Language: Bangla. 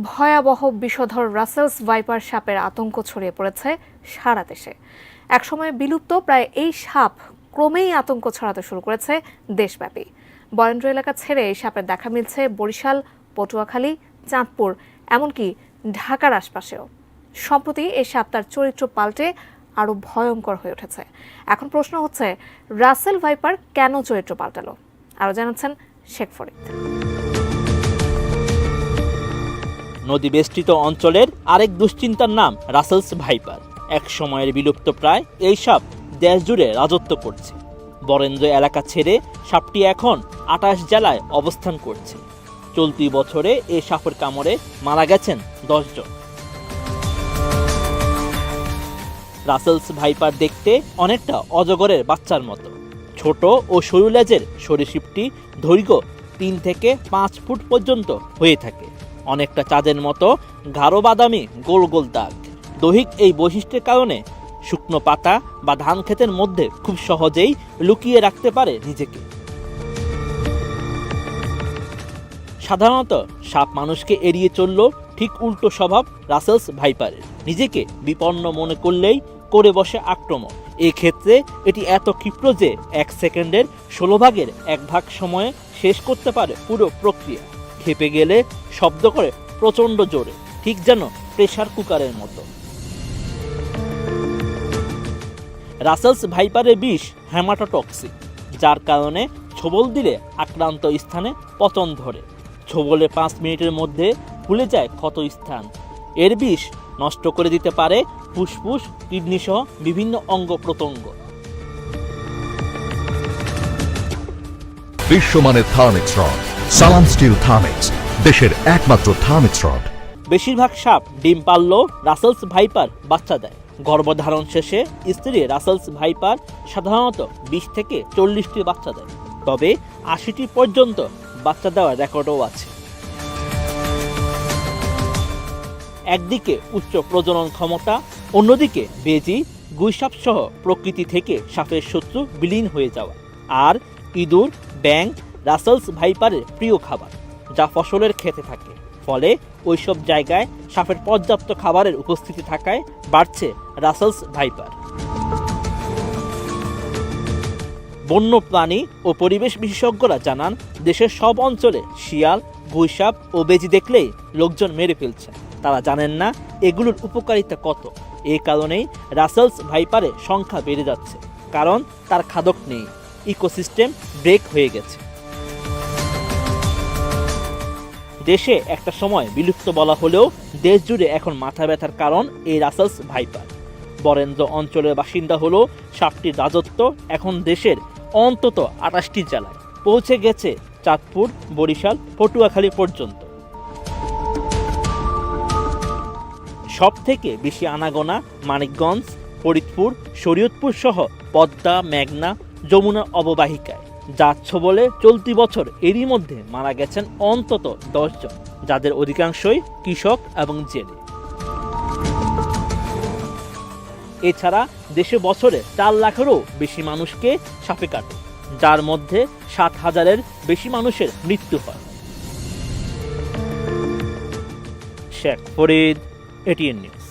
ভয়াবহ বিষধর রাসেলস ভাইপার সাপের আতঙ্ক ছড়িয়ে পড়েছে সারা দেশে। একসময় বিলুপ্ত প্রায় এই সাপ ক্রমেই আতঙ্ক ছড়াতে শুরু করেছে দেশব্যাপী। বরেন্দ্র এলাকা ছেড়ে এই সাপের দেখা মিলছে বরিশাল, পটুয়াখালী, চাঁদপুর, এমনকি ঢাকার আশপাশেও। সম্প্রতি এই সাপ তার চরিত্র পাল্টে আরও ভয়ঙ্কর হয়ে উঠেছে। এখন প্রশ্ন হচ্ছে, রাসেল ভাইপার কেন চরিত্র পাল্টালো? আরও জানাচ্ছেন শেখ ফরিদ। নদী বেষ্টিত অঞ্চলের আরেক দুশ্চিন্তার নাম রাসেলস ভাইপার। এক সময়ের বিলুপ্ত প্রায় এই সাপ দেশ জুড়ে রাজত্ব করছে। বরেন্দ্র এলাকা ছেড়ে সাপটি এখন ২৮ জেলায় অবস্থান করছে। চলতি বছরে এই সাপের কামড়ে মারা গেছেন ১০ জন। রাসেলস ভাইপার দেখতে অনেকটা অজগরের বাচ্চার মতো। ছোট ও সরু লেজের সরীসৃপটি দৈর্ঘ্য ৩ থেকে ৫ ফুট পর্যন্ত হয়ে থাকে। অনেকটা চাঁদের মতো গাঢ় বাদামি গোল গোল দাগ। দৈহিক এই বৈশিষ্ট্যের কারণে শুকনো পাতা বা ধান ক্ষেতের মধ্যে খুব সহজেই লুকিয়ে রাখতে পারে নিজেকে। সাধারণত সাপ মানুষকে এড়িয়ে চলল, ঠিক উল্টো স্বভাব রাসেলস ভাইপারের। নিজেকে বিপন্ন মনে করলেই করে বসে আক্রমণ। এক্ষেত্রে এটি এত ক্ষিপ্র যে ১ সেকেন্ডের ১৬ ভাগের ১ ভাগ সময়ে শেষ করতে পারে পুরো প্রক্রিয়া। খেপে গেলে শব্দ করে প্রচণ্ড জোরে, ঠিক যেন প্রেসার কুকারের মতো। রাসেলস ভাইপারের বিষ হেমাটোটক্সিক, যার কারণে ছোবল দিলে আক্রান্ত স্থানে পচন ধরে। ছোবলে ৫ মিনিটের মধ্যে ফুলে যায় ক্ষত স্থান। এর বিষ নষ্ট করে দিতে পারে ফুসফুস, কিডনি সহ বিভিন্ন অঙ্গ প্রত্যঙ্গ। বিশ্বমানের থার্মিক্স রড, সালাম স্টিল থার্মিক্স, দেশের একমাত্র থার্মিক্স রড। বেশিরভাগ সাপ ডিম পারলেও রাসেলস ভাইপার বাচ্চা দেয়। গর্ভধারণ শেষে স্ত্রী রাসেলস ভাইপার সাধারণত ২০ থেকে ৪০টি বাচ্চা দেয়, তবে ৮০টি পর্যন্ত বাচ্চা দেওয়ার রেকর্ডও আছে। একদিকে উচ্চ প্রজনন ক্ষমতা, অন্যদিকে বেজি, গুইসাপ সহ প্রকৃতি থেকে সাপের শত্রু বিলীন হয়ে যাওয়া। আর ইঁদুর, ব্যাঙ রাসেলস ভাইপারের প্রিয় খাবার, যা ফসলের খেতে থাকে। ফলে ওইসব জায়গায় সাপের পর্যাপ্ত খাবারের উপস্থিতি থাকায় বাড়ছে রাসেলস ভাইপার। বন্যপ্রাণী ও পরিবেশ বিশেষজ্ঞরা জানান, দেশের সব অঞ্চলে শিয়াল, গুইসাপ ও বেজি দেখলেই লোকজন মেরে ফেলছে। তারা জানেন না এগুলোর উপকারিতা কত। এই কারণেই রাসেলস ভাইপারের সংখ্যা বেড়ে যাচ্ছে, কারণ তার খাদক নেই, ইকোসিস্টেম ব্রেক হয়ে গেছে। দেশে একটা সময় বিলুপ্ত বলা হলেও দেশ জুড়ে এখন মাথা ব্যথার কারণ এই রাসেলস ভাইপার। বরেন্দ্র অঞ্চলের বাসিন্দা হলো সাপটির রাজত্ব এখন দেশের অন্তত ২৮টি জেলায় পৌঁছে গেছে, চাঁদপুর, বরিশাল, পটুয়াখালী পর্যন্ত। সব থেকে বেশি আনাগোনা মানিকগঞ্জ, ফরিদপুর, শরীয়তপুর সহ পদ্মা, মেঘনা, যমুনা অববাহিকায়। যাচ্ছ বলে চলতি বছর এরই মধ্যে মারা গেছেন অন্তত ১০ জন, যাদের অধিকাংশই কৃষক এবং জেলে। এছাড়া দেশে বছরে ৪ লাখেরও বেশি মানুষকে সাপে কাটে, যার মধ্যে ৭,০০০-এর বেশি মানুষের মৃত্যু হয়। Sheikh Farid, ATN news.